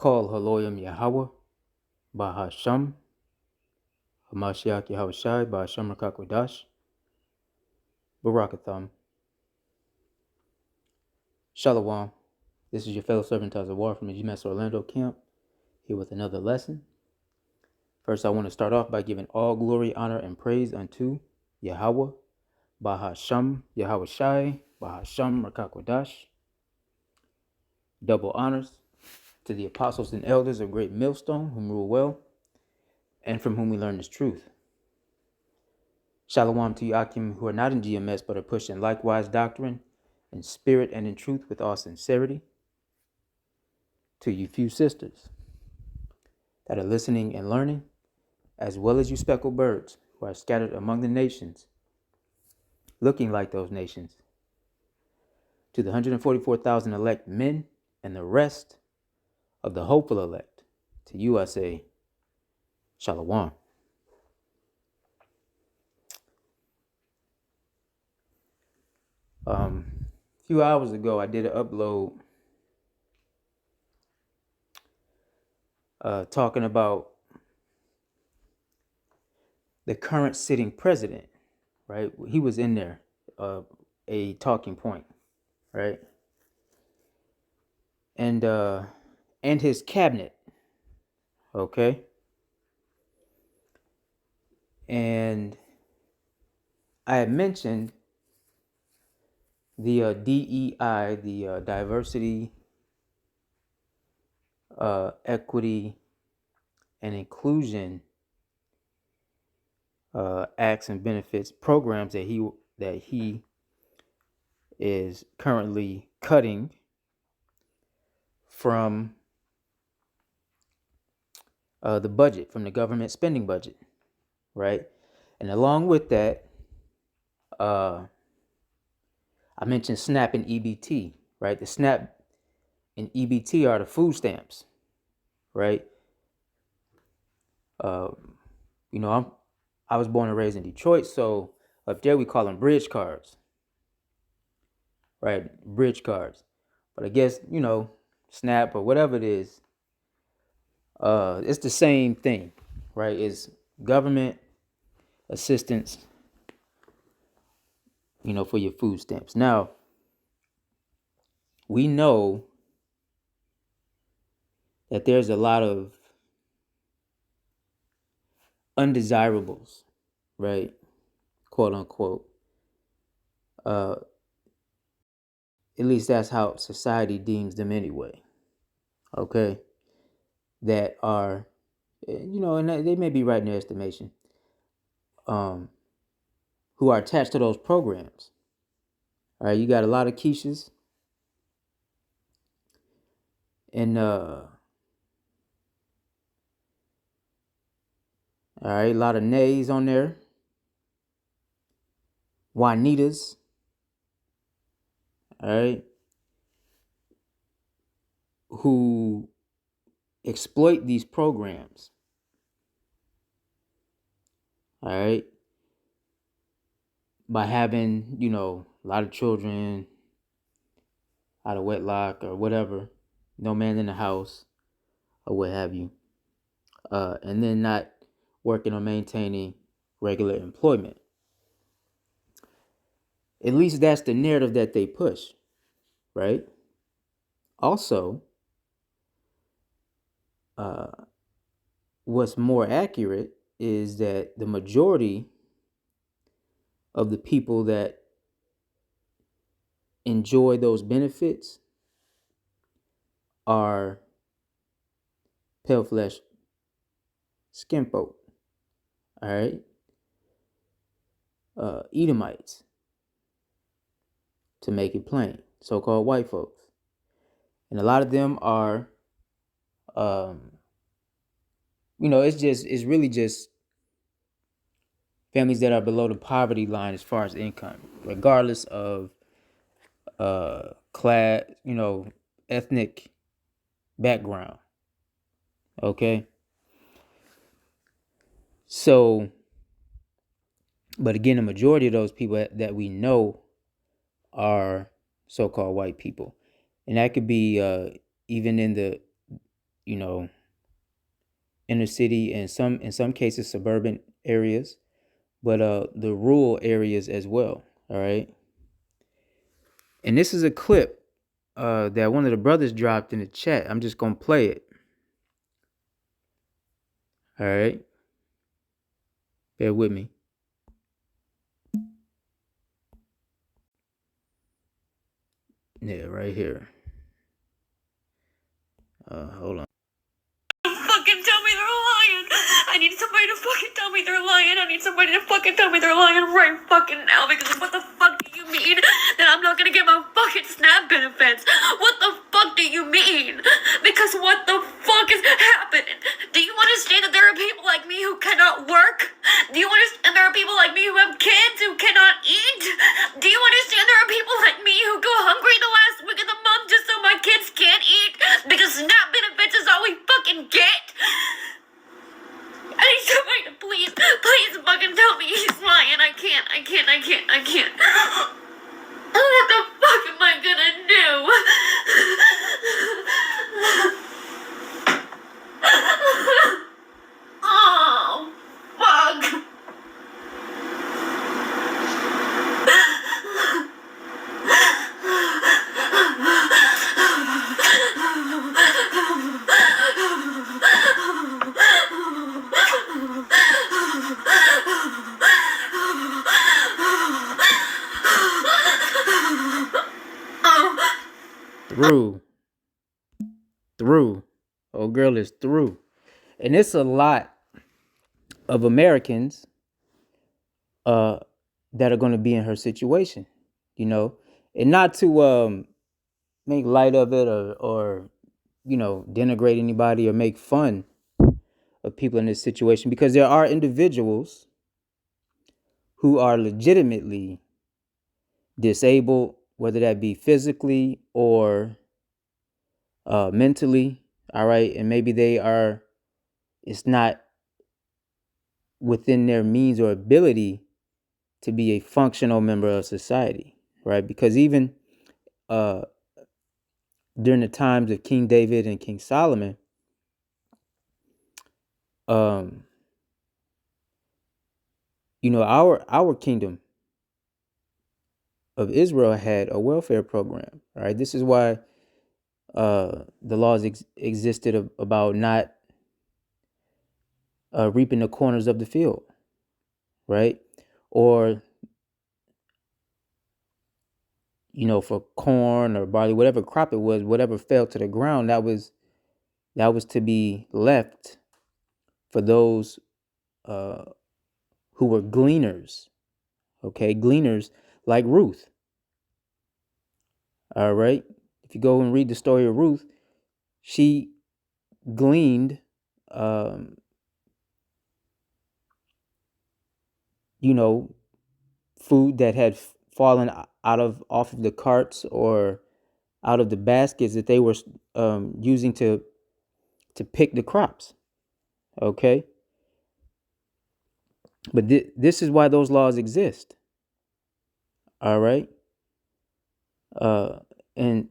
Call Haloyim Yahweh, Bahasham, Hamashiach Yahweh Shai, Bahasham Rakakwadash, Barakatham. Shalom. This is your fellow servant Tazawar from the GMS Orlando camp, here with another lesson. First, I want to start off by giving all glory, honor, and praise unto Yahweh, Bahasham Yahweh Shai, Bahasham Rakakwadash. Double honors to the apostles and elders of Great Millstone, whom rule well, and from whom we learn this truth. Shalom to you, Akim, who are not in GMS, but are pushing likewise doctrine, in spirit and in truth with all sincerity. To you few sisters that are listening and learning, as well as you speckled birds who are scattered among the nations, looking like those nations. To the 144,000 elect men and the rest of the hopeful elect, to you I say, Shalom. A few hours ago, I did an upload talking about the current sitting president, right? He was in there, a talking point, right? And his cabinet, okay? And I had mentioned the DEI, the diversity, equity, and inclusion acts and benefits programs that he is currently cutting from the budget, from the government spending budget, right? And along with that, I mentioned SNAP and EBT, right? The SNAP and EBT are the food stamps, right? I was born and raised in Detroit, so up there we call them bridge cards, right? Bridge cards. But I guess, SNAP or whatever it is, it's the same thing, right? It's government assistance, for your food stamps. Now, we know that there's a lot of undesirables, right? Quote unquote. At least that's how society deems them anyway. Okay. That are, and they may be right in their estimation, who are attached to those programs. All right. You got a lot of Keishas and, all right, a lot of nays on there. Juanitas. All right. Who exploit these programs. All right. By having, a lot of children out of wedlock or whatever, no man in the house or what have you. And then not working or maintaining regular employment. At least that's the narrative that they push, right? Also, what's more accurate is that the majority of the people that enjoy those benefits are pale flesh skin folk, all right? Edomites, to make it plain, so-called white folks. And a lot of them are, it's really just families that are below the poverty line as far as income, regardless of class, ethnic background. Okay. So, but again, the majority of those people that we know are so-called white people. And that could be even in you know, inner city and in some cases suburban areas, but the rural areas as well. All right. And this is a clip that one of the brothers dropped in the chat. I'm just gonna play it. All right. Bear with me. Yeah, right here. Hold on. Fucking tell me they're lying. I need somebody to fucking tell me they're lying. I need somebody to fucking tell me they're lying right fucking now, because what the fuck do you mean that I'm not gonna get my fucking SNAP benefits? What the fuck do you mean? Because what the fuck is happening? Do you understand that there are people like me who cannot work? Do you understand there are people like me who have kids who cannot eat? Do you understand there are people like me who go hungry the last week of the month just so my kids can't eat? Because SNAP benefits is all we fucking get? I need somebody to please fucking tell me he's lying. I can't. What the fuck am I gonna do? Oh, fuck. Through. Old girl is through. And it's a lot of Americans that are going to be in her situation, you know, and not to make light of it or denigrate anybody or make fun of people in this situation, because there are individuals who are legitimately disabled, whether that be physically or mentally. All right. And maybe it's not within their means or ability to be a functional member of society. Right. Because even during the times of King David and King Solomon, our kingdom of Israel had a welfare program. Right. This is why the laws existed about not reaping the corners of the field, right? Or for corn or barley, whatever crop it was, whatever fell to the ground, that was to be left for those who were gleaners. Okay, gleaners like Ruth. All right, if you go and read the story of Ruth, she gleaned, food that had fallen off of the carts or out of the baskets that they were using to pick the crops. Okay, but this is why those laws exist. All right, and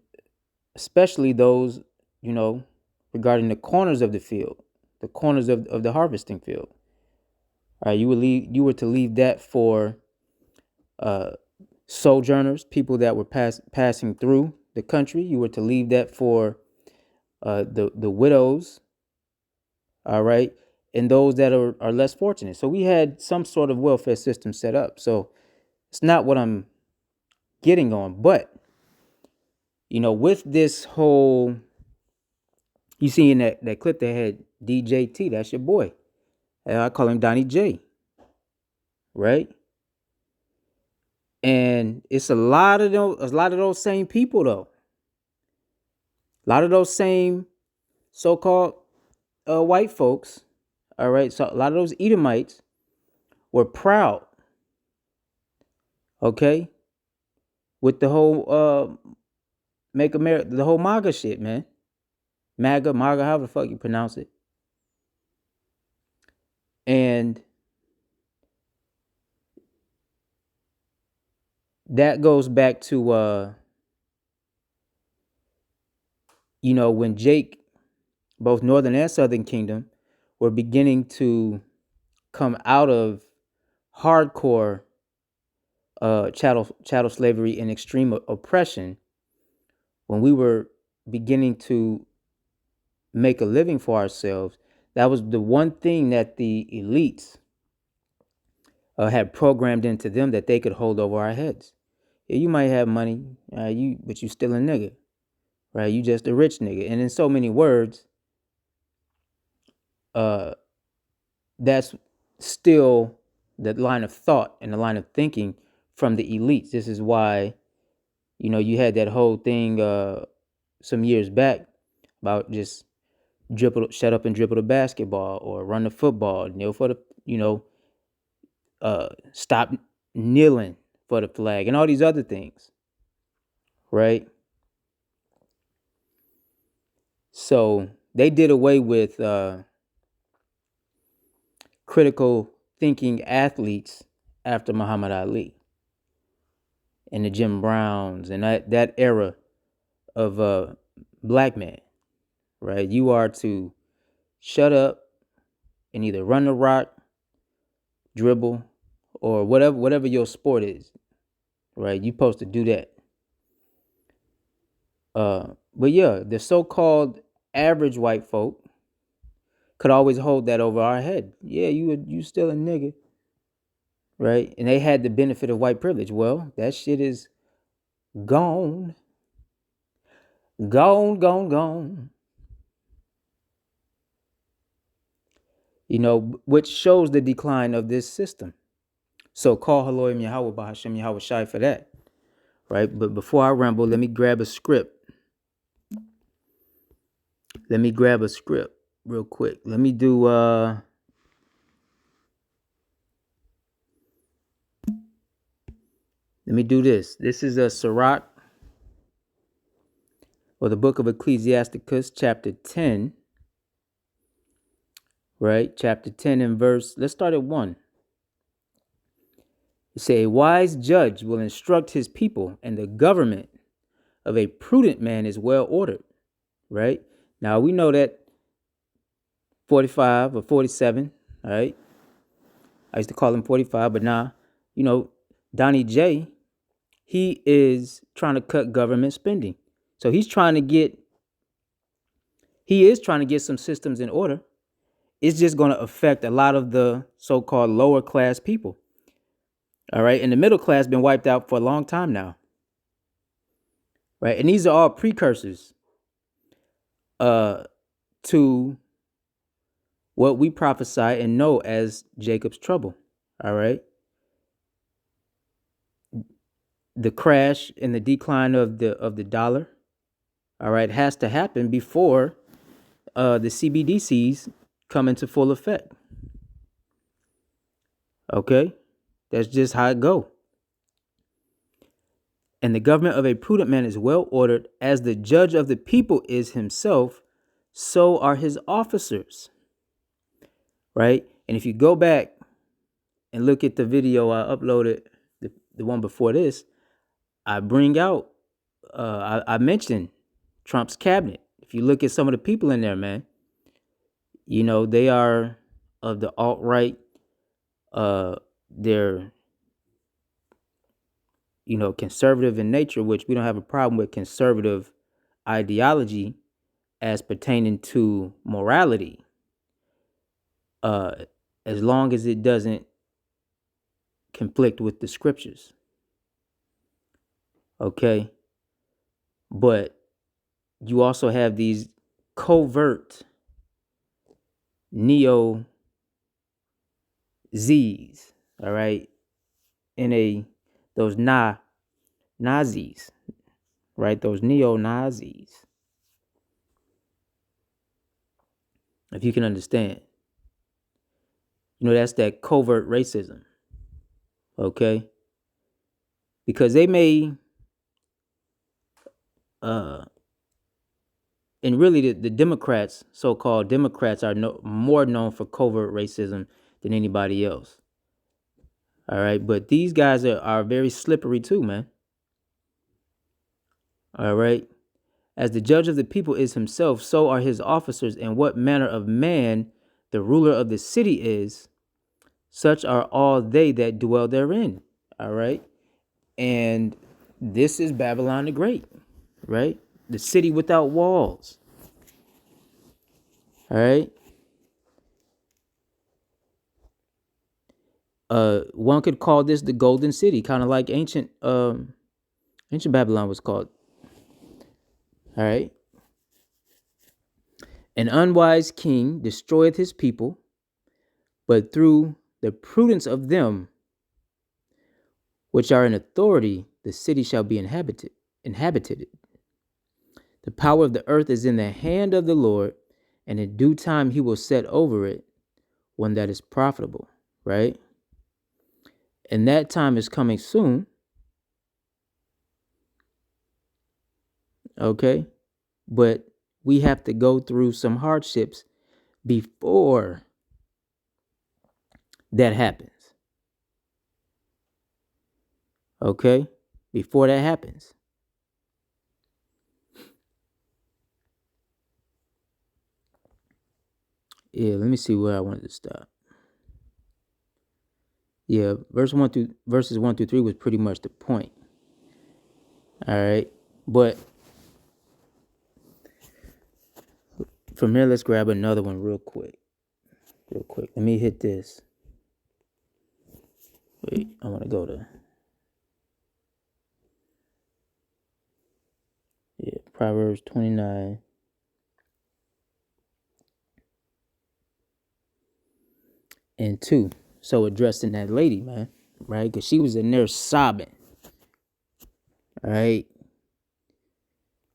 especially those regarding the corners of the field, the corners of the harvesting field. All right, you were to leave that for sojourners, people that were passing through the country. You were to leave that for the widows. All right, and those that are less fortunate. So we had some sort of welfare system set up. So it's not what I'm getting on, but with this whole, you see in that clip they had DJT. That's your boy. I call him Donnie J. Right, and it's a lot of those same people though. A lot of those same so-called white folks. All right, so a lot of those Edomites were proud. Okay, with the whole make America, the whole MAGA shit, man. MAGA, however the fuck you pronounce it. And that goes back to when Jake both Northern and Southern Kingdom, were beginning to come out of hardcore chattel slavery and extreme oppression, when we were beginning to make a living for ourselves, that was the one thing that the elites had programmed into them, that they could hold over our heads. Yeah, you might have money, but you still a nigga, right? You just a rich nigga. And in so many words, that's still the line of thought and the line of thinking from the elites. This is why, you had that whole thing some years back about just shut up and dribble the basketball, or run the football, kneel for the, stop kneeling for the flag, and all these other things, right? So they did away with critical thinking athletes after Muhammad Ali and the Jim Browns and that era of black men, right? You are to shut up and either run the rock, dribble, or whatever your sport is, right? You're supposed to do that. But yeah, the so-called average white folk could always hold that over our head. Yeah, you still a nigga, right? And they had the benefit of white privilege. Well, that shit is gone, gone, gone, gone. Which shows the decline of this system. So call Haloim Yahweh Bahashem Yahweh Shai for that, right? But before I ramble, let me grab a script. Real quick. Let me do this. This is a Sirach, or the book of Ecclesiasticus, chapter 10. Right? Chapter 10 and verse, let's start at 1. It say, a wise judge will instruct his people, and the government of a prudent man is well ordered. Right? Now we know that 45 or 47, all right? I used to call him 45, but now, Donnie J, he is trying to cut government spending. So he is trying to get some systems in order. It's just going to affect a lot of the so-called lower class people. All right. And the middle class been wiped out for a long time now. Right. And these are all precursors to what we prophesy and know as Jacob's trouble. All right. The crash and the decline of the dollar, all right, has to happen before the CBDCs come into full effect. Okay, that's just how it go. And the government of a prudent man is well ordered, as the judge of the people is himself, so are his officers. Right? And if you go back and look at the video I uploaded, the one before this, I bring out, I mentioned Trump's cabinet. If you look at some of the people in there, man, they are of the alt-right. They're, conservative in nature, which we don't have a problem with conservative ideology as pertaining to morality, as long as it doesn't conflict with the scriptures. Okay? But you also have these covert neo Z's, all right, those Nazis, right? Those neo-Nazis. If you can understand. That's that covert racism. Okay? Because they may and really the Democrats, so-called Democrats, are more known for covert racism than anybody else. All right? But these guys are very slippery too, man. All right? As the judge of the people is himself, so are his officers, and what manner of man the ruler of the city is, such are all they that dwell therein. All right. And this is Babylon the Great, right? The city without walls. All right. One could call this the Golden City, kind of like ancient Babylon was called. All right. An unwise king destroyeth his people, but through the prudence of them which are in authority, the city shall be inhabited. The power of the earth is in the hand of the Lord, and in due time he will set over it one that is profitable, right? And that time is coming soon. Okay? But we have to go through some hardships before that happens. Okay? Before that happens. Yeah, let me see where I wanted to stop. Yeah, verses 1 through 3 was pretty much the point. All right. But from here, let's grab another one real quick. Let me hit this. Wait, I want to go to Proverbs 29. And 2. So addressing that lady, man, right? Because she was in there sobbing. All right.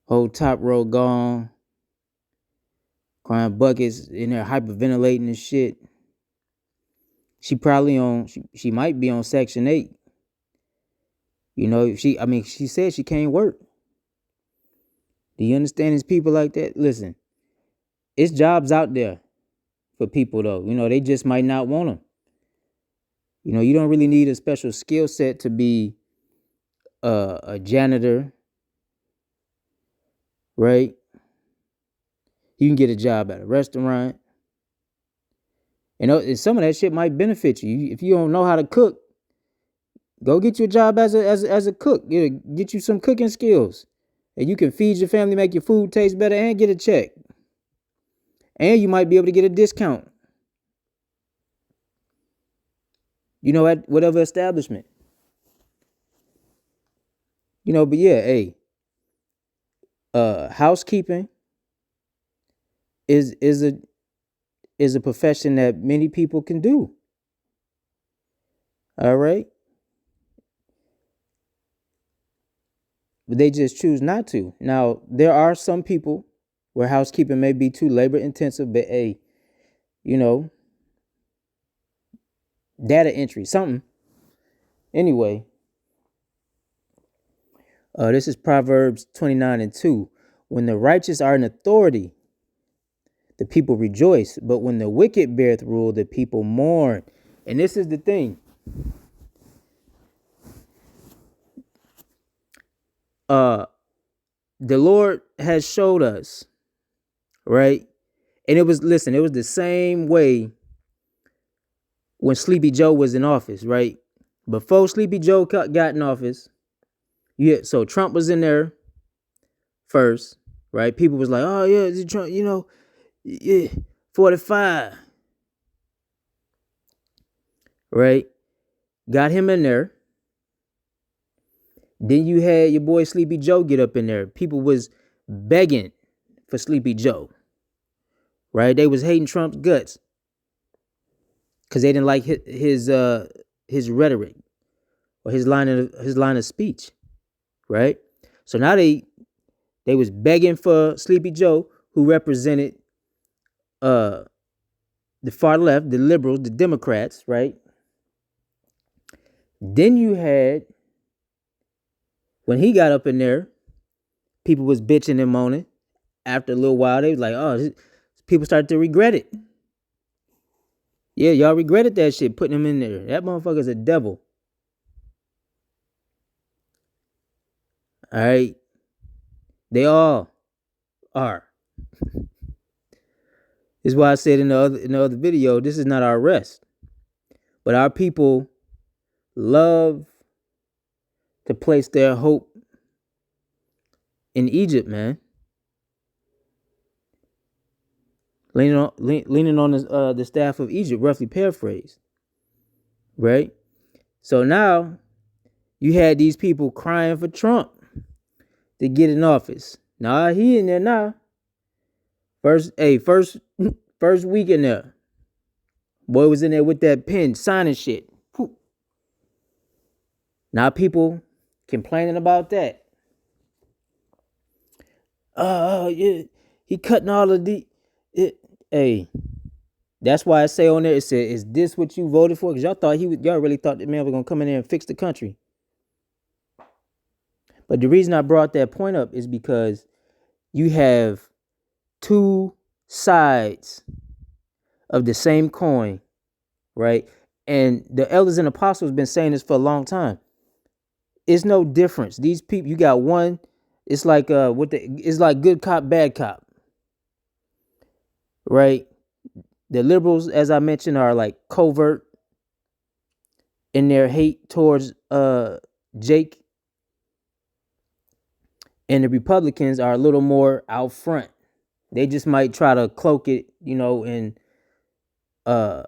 Whole top row gone. Crying buckets in there hyperventilating and shit. She probably she might be on Section 8. You know, she said she can't work. Do you understand these people like that? Listen, it's jobs out there for people though. You know, they just might not want them. You know, you don't really need a special skill set to be a janitor, right? You can get a job at a restaurant. And some of that shit might benefit you. If you don't know how to cook, go get you a job as a cook. Get you some cooking skills. And you can feed your family, make your food taste better, and get a check. And you might be able to get a discount. You know, at whatever establishment. You know, but yeah, hey. Housekeeping is a profession that many people can do. All right. But they just choose not to. Now, there are some people where housekeeping may be too labor intensive, but hey, you know, data entry, something. Anyway, this is Proverbs 29 and 2. When the righteous are in authority, the people rejoice, but when the wicked beareth rule, the people mourn. And this is the thing. The Lord has showed us, right? And it was the same way when Sleepy Joe was in office, right? Before Sleepy Joe got in office, so Trump was in there first, right? People was like, oh yeah, is it Trump? You know, yeah, 45, right? Got him in there. Then you had your boy Sleepy Joe get up in there. People was begging for Sleepy Joe, right? They was hating Trump's guts because they didn't like his rhetoric or his line of speech, right? So now they was begging for Sleepy Joe, who represented the far left, the liberals, the Democrats, right? Then you had, when he got up in there, people was bitching and moaning. After a little while, they was like, oh, people started to regret it. Yeah, y'all regretted that shit, putting him in there. That motherfucker's a devil. All right. They all. are. This is why I said in the other video, this is not our rest. But our people love to place their hope in Egypt, man. Leaning on the staff of Egypt, roughly paraphrased. Right? So now you had these people crying for Trump to get in office. Nah, he in there now. First week in there. Boy was in there with that pen, signing shit. Whew. Now people complaining about that. Yeah, he cutting all of the. Hey, that's why I say on there. It said, "Is this what you voted for?" Because y'all really thought that man was gonna come in there and fix the country. But the reason I brought that point up is because you have two sides of the same coin, right? And the elders and apostles have been saying this for a long time. It's no difference. These people, you got one. It's like it's like good cop, bad cop, right? The liberals, as I mentioned, are like covert in their hate towards Jake, and the Republicans are a little more out front. They just might try to cloak it, in uh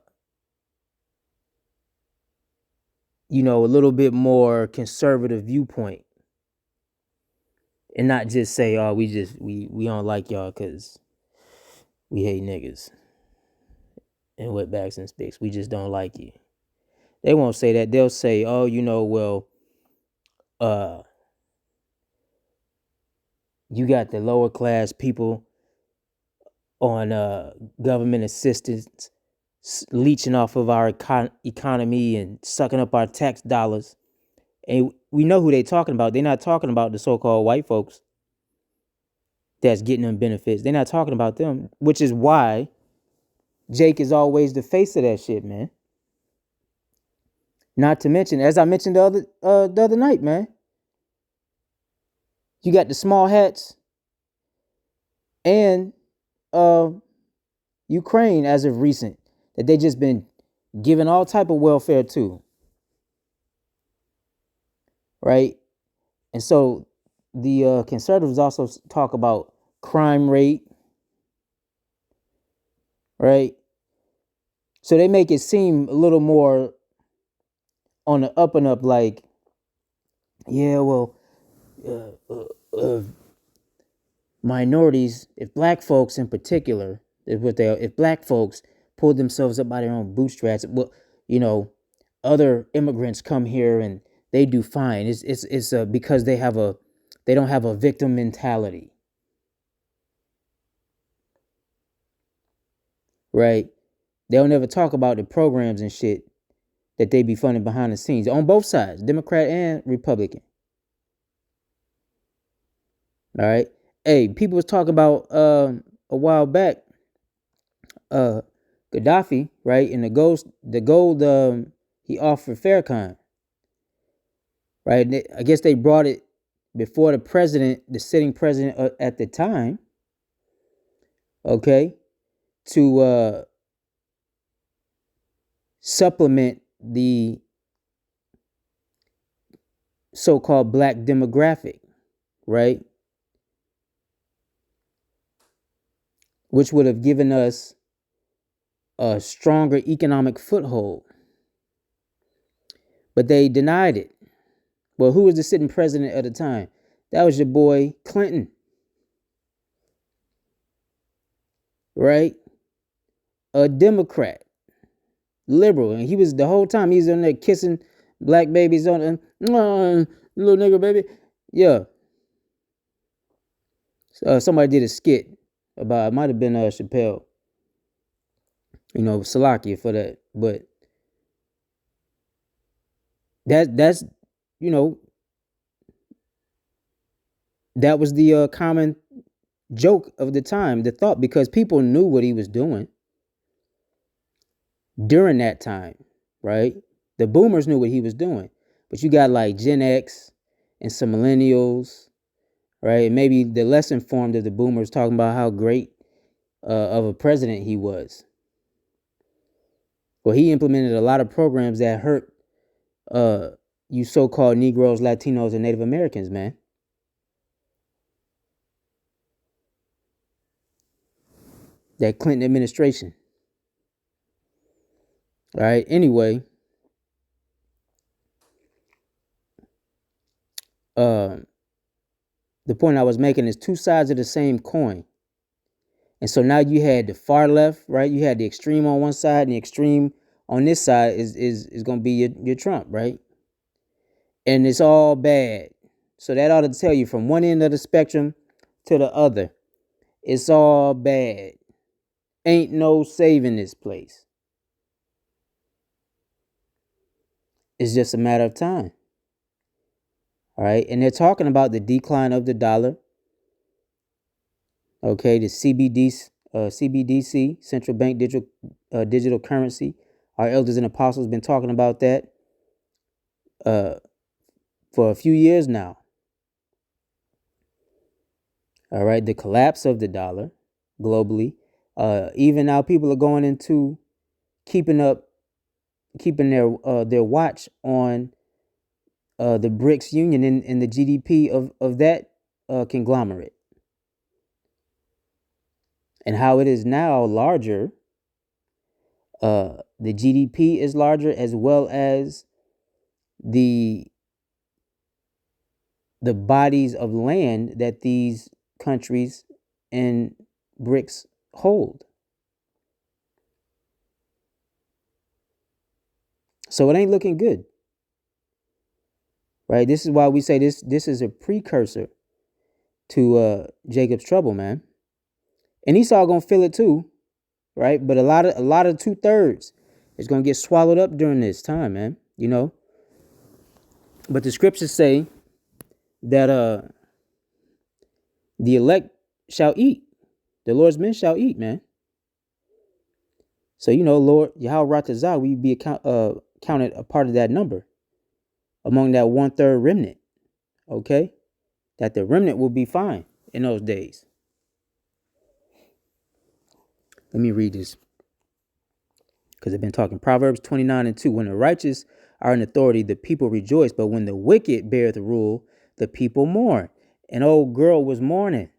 a little bit more conservative viewpoint, and not just say, "Oh, we don't like y'all because we hate niggas and wetbacks and sticks. We just don't like you." They won't say that. They'll say, "Oh, well, uh, you got the lower class people on government assistance leeching off of our economy and sucking up our tax dollars." And we know who they talking about. They're not talking about the so-called white folks that's getting them benefits. They're not talking about them, which is why Jake is always the face of that shit, man. Not to mention, as I mentioned the other night, man, you got the small hats and Ukraine as of recent that they just been giving all type of welfare to, right? And so the conservatives also talk about crime rate, right? So they make it seem a little more on the up and up, like, yeah, well, minorities, if black folks in particular, if black folks pulled themselves up by their own bootstraps, well, other immigrants come here and they do fine. It's because they don't have a victim mentality, right? They'll never talk about the programs and shit that they be funding behind the scenes on both sides, Democrat and Republican. All right. Hey, people was talking about a while back, Gaddafi, right? And the gold he offered Farrakhan, right? I guess they brought it before the sitting president at the time, okay, to supplement the so-called black demographic, right? Which would have given us a stronger economic foothold. But they denied it. Well, who was the sitting president at the time? That was your boy Clinton, right? A Democrat, liberal, and he was the whole time he's on there kissing black babies on little nigga baby, yeah. Somebody did a skit about it. Might have been Chappelle, Salakia for that, but that's that was the common joke of the time, the thought, because people knew what he was doing during that time, right? The boomers knew what he was doing, but you got like Gen X and some millennials, right? Maybe the less informed of the boomers talking about how great of a president he was. Well, he implemented a lot of programs that hurt you so-called Negroes, Latinos, and Native Americans, man. That Clinton administration. All right. Anyway, the point I was making is two sides of the same coin. And so now you had the far left, right? You had the extreme on one side, and the extreme on this side is going to be your Trump, right? And it's all bad. So that ought to tell you from one end of the spectrum to the other, it's all bad. Ain't no saving this place. It's just a matter of time. All right. And they're talking about the decline of the dollar. Okay. The CBDC, central bank digital currency. Our elders and apostles been talking about that for a few years now. All right. The collapse of the dollar globally. Even now people are going into keeping their watch on the BRICS Union and the GDP of that conglomerate, and how it is now larger. The GDP is larger, as well as the bodies of land that these countries and BRICS hold. So it ain't looking good, right? This is why we say this is a precursor to Jacob's trouble, man. And Esau gonna feel it too, right? But a lot of 2/3 is gonna get swallowed up during this time, man. You know. But the scriptures say that the elect shall eat. The Lord's men shall eat, man. So Lord Yahweh Ratazah, we be counted a part of that number, among that 1/3 remnant. Okay, that the remnant will be fine in those days. Let me read this, because I've been talking. Proverbs 29:2. When the righteous are in authority, the people rejoice. But when the wicked beareth rule, the people mourn. An old girl was mourning.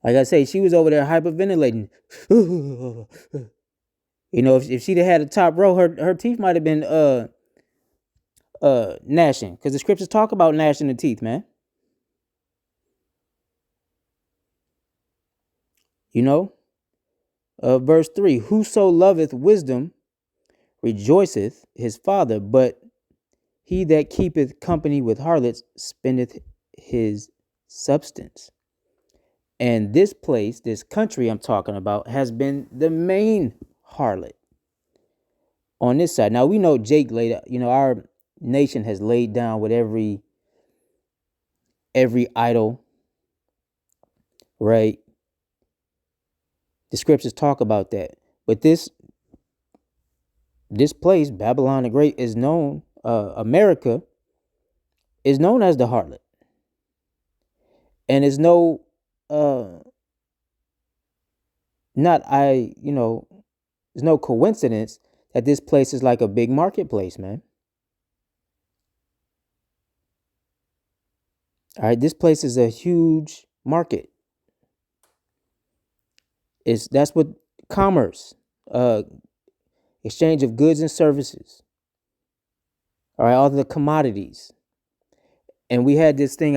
Like I say, she was over there hyperventilating. If she'd have had a top row, her teeth might have been gnashing. Because the scriptures talk about gnashing the teeth, man. Verse 3. Whoso loveth wisdom rejoiceth his father, but he that keepeth company with harlots spendeth his substance. And this place, this country I'm talking about, has been the main harlot on this side. Now we know Jake laid, our nation has laid down with every idol, right? The scriptures talk about that. But this place, Babylon the Great, is known, America is known as the harlot. And it's no it's no coincidence that this place is like a big marketplace, man. All right, this place is a huge market. That's what commerce, exchange of goods and services. All right, all the commodities. And we had this thing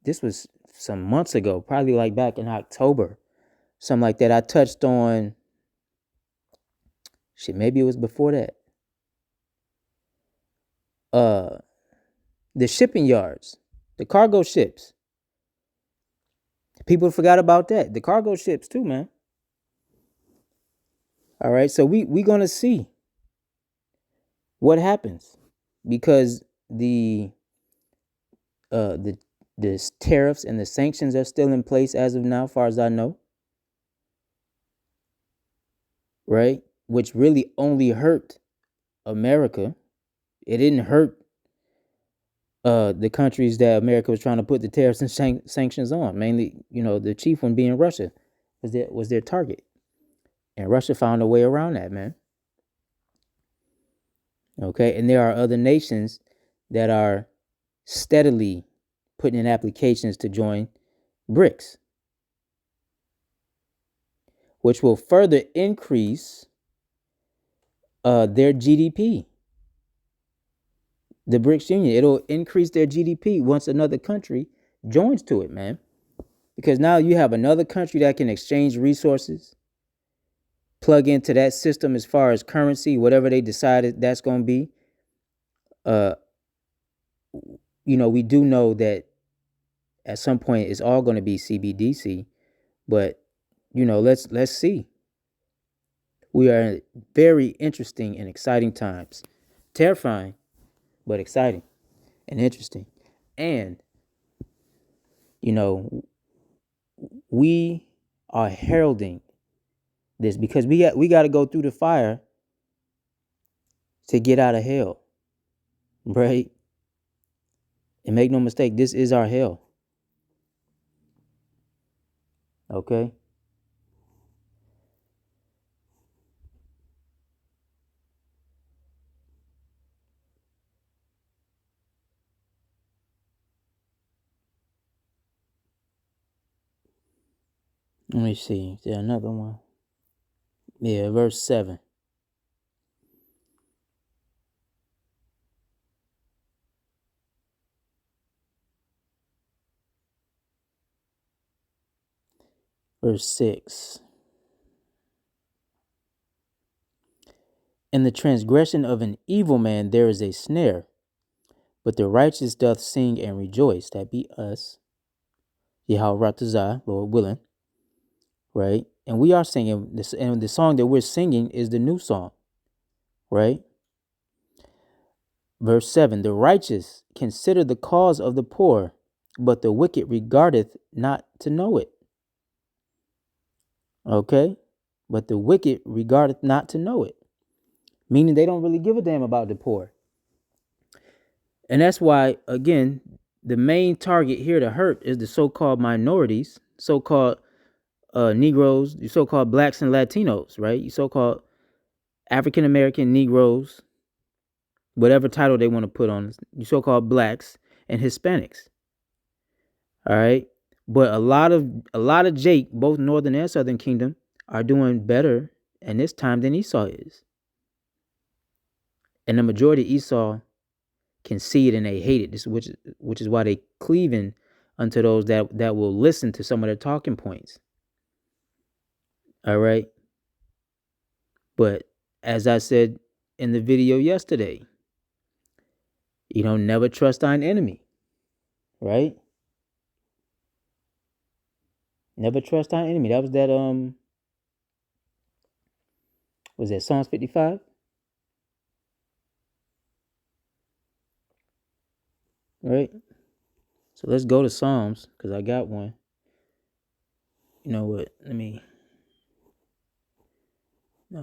this was some months ago, probably like back in October, something like that. I touched on, maybe it was before that. The shipping yards, the cargo ships. People forgot about that. The cargo ships too, man. All right, so we gonna see what happens, because the tariffs and the sanctions are still in place as of now, as far as I know. Right, which really only hurt America. It didn't hurt the countries that America was trying to put the tariffs and sanctions on. Mainly, the chief one being Russia was their target, and Russia found a way around that, man. Okay, and there are other nations that are steadily putting in applications to join BRICS, which will further increase their GDP. The BRICS Union, it'll increase their GDP once another country joins to it, man. Because now you have another country that can exchange resources, plug into that system as far as currency, whatever they decided that's going to be. We do know that at some point it's all going to be CBDC, but let's see. We are in very interesting and exciting times. Terrifying, but exciting and interesting. And we are heralding this because we got to go through the fire to get out of hell, right? And make no mistake, this is our hell. Okay? Let me see. Is there another one? Yeah, verse 7. Verse 6. In the transgression of an evil man there is a snare, but the righteous doth sing and rejoice. That be us. Yahweh Ratazah, Lord willing. Right? And we are singing this, and the song that we're singing is the new song. Right? Verse 7. The righteous consider the cause of the poor, but the wicked regardeth not to know it. Okay? But the wicked regardeth not to know it. Meaning they don't really give a damn about the poor. And that's why, again, the main target here to hurt is the so-called minorities, so-called Negroes, the so-called blacks and Latinos, right? You so-called African-American Negroes, whatever title they want to put on, you so-called blacks and Hispanics. All right. But a lot of Jake, both Northern and Southern Kingdom, are doing better in this time than Esau is. And the majority of Esau can see it and they hate it, which is why they cleaving unto those that will listen to some of their talking points. All right. But as I said in the video yesterday, never trust thine enemy. Right? Never trust thine enemy. That was that Psalms 55? Right? So let's go to Psalms, because I got one. You know what? Let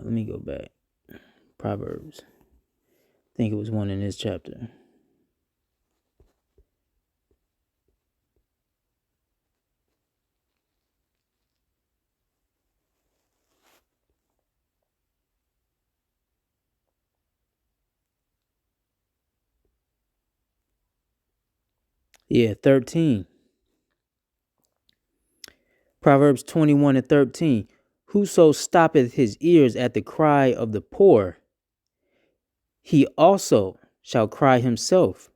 me go back. Proverbs. I think it was one in this chapter. Yeah, 13. Proverbs 21:13. Whoso stoppeth his ears at the cry of the poor, he also shall cry himself,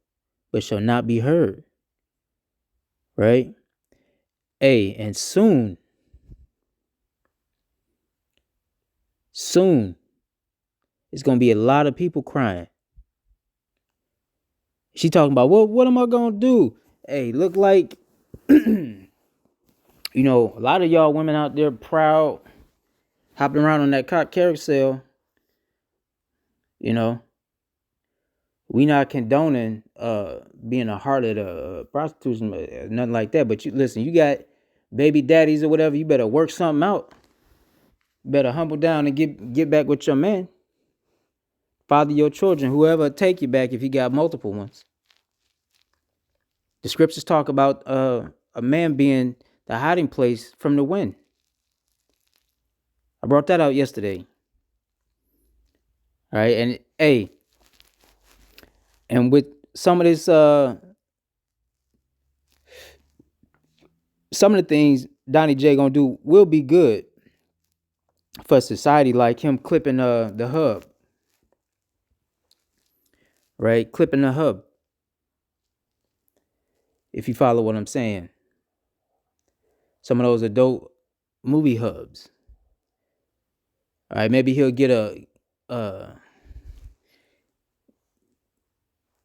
but shall not be heard. Right? And soon, it's going to be a lot of people crying. She talking about, what am I going to do? Look like, a lot of y'all women out there proud, hopping around on that cock carousel. We not condoning being a harlot, prostitution, nothing like that. But you got baby daddies or whatever. You better work something out. Better humble down and get back with your man. Father your children, whoever take you back if you got multiple ones. The scriptures talk about a man being the hiding place from the wind. I brought that out yesterday. All right, and hey, and with some of this, some of the things Donnie J gonna do will be good for society, like him clipping the hub, right? Clipping the hub. If you follow what I'm saying, some of those adult movie hubs. All right, maybe he'll get uh,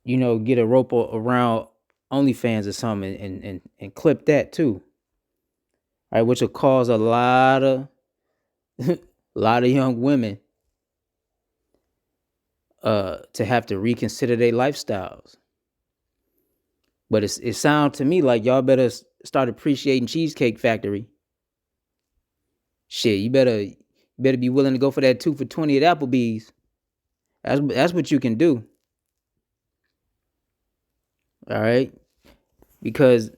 get a rope around OnlyFans or something and clip that too. All right, which will cause a lot of lot of young women to have to reconsider their lifestyles. But it sounds to me like y'all better start appreciating Cheesecake Factory. Shit, you better be willing to go for that 2 for $20 at Applebee's. That's what you can do. All right, because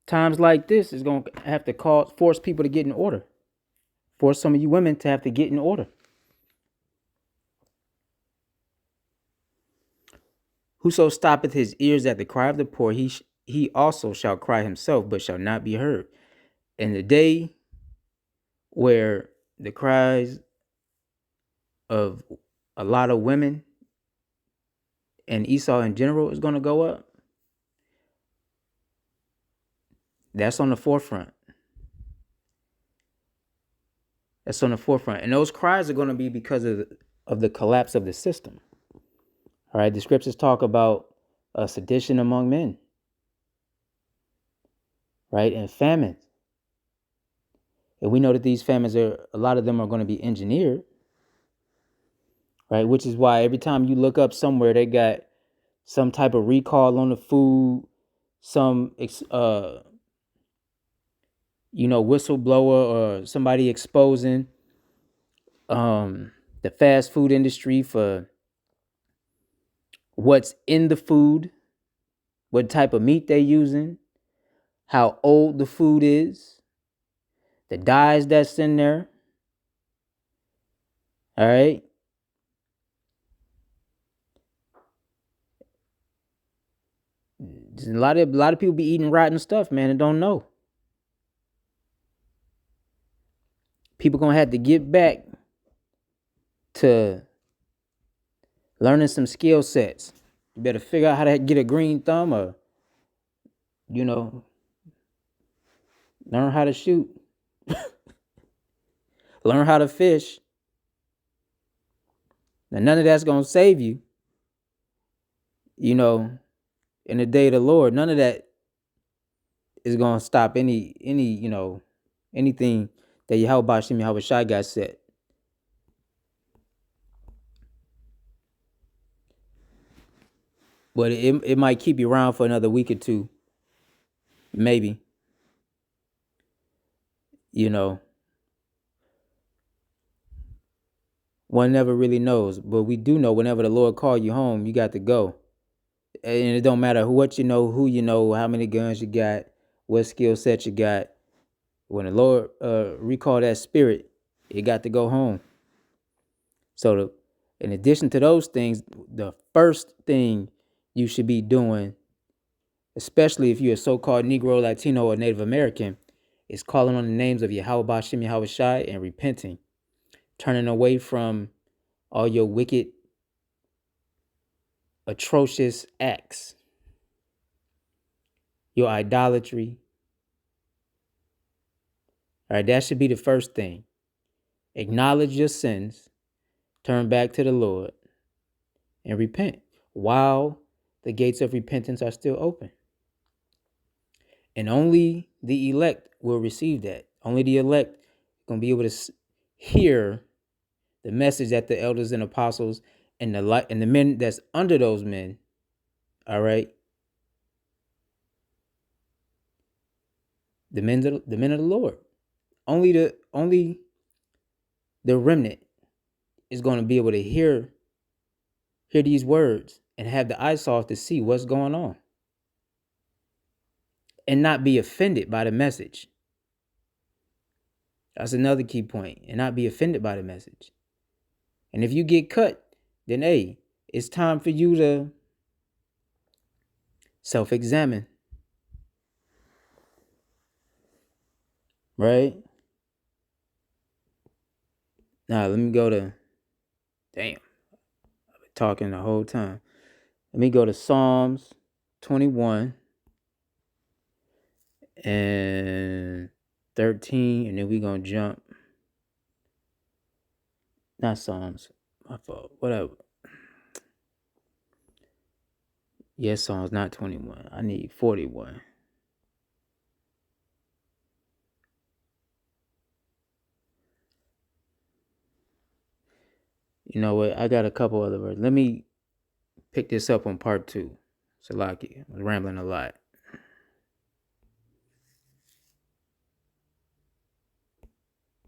times like this is gonna have to force people to get in order. Force some of you women to have to get in order. Whoso stoppeth his ears at the cry of the poor, he also shall cry himself, but shall not be heard. In the day where the cries of a lot of women and Esau in general is going to go up, that's on the forefront. That's on the forefront. And those cries are going to be because of the collapse of the system. All right, the scriptures talk about sedition among men, right, and famines. And we know that these famines a lot of them are going to be engineered, right? Which is why every time you look up somewhere, they got some type of recall on the food, some whistleblower or somebody exposing the fast food industry for what's in the food, what type of meat they're using, how old the food is, the dyes that's in there. All right. A lot of people be eating rotten stuff, man, and don't know. People gonna have to get back to learning some skill sets. You better figure out how to get a green thumb, or learn how to shoot, learn how to fish. Now, none of that's gonna save you, in the day of the Lord. None of that is gonna stop anything that Yahweh Shem Yahweh Shai got set. But it might keep you around for another week or two, maybe. One never really knows. But we do know whenever the Lord call you home, you got to go. And it don't matter what you know, who you know, how many guns you got, what skill set you got. When the Lord recall that spirit, it got to go home. So in addition to those things, the first thing you should be doing, especially if you're a so-called Negro, Latino, or Native American, is calling on the names of Yahweh Shem Yahweh Shai and repenting, turning away from all your wicked, atrocious acts, your idolatry. All right, that should be the first thing. Acknowledge your sins, turn back to the Lord, and repent while the gates of repentance are still open. And only the elect will receive that. Only the elect going to be able to hear the message that the elders and apostles and the men that's under those men, all right, the men of the Lord. Only the remnant is going to be able to hear these words and have the eyesight to see what's going on. and not be offended by the message. That's another key point. And not be offended by the message. And if you get cut, then hey, it's time for you to self-examine. Right? Now, let me go to, damn, I've been talking the whole time. Let me go to Psalms 21 and 13, and then we're going to jump. Not Psalms, my fault, whatever. Yes, Psalms, not 21. I need 41. You know what? I got a couple other words. Let me pick this up on part 2. Salaki, I was rambling a lot.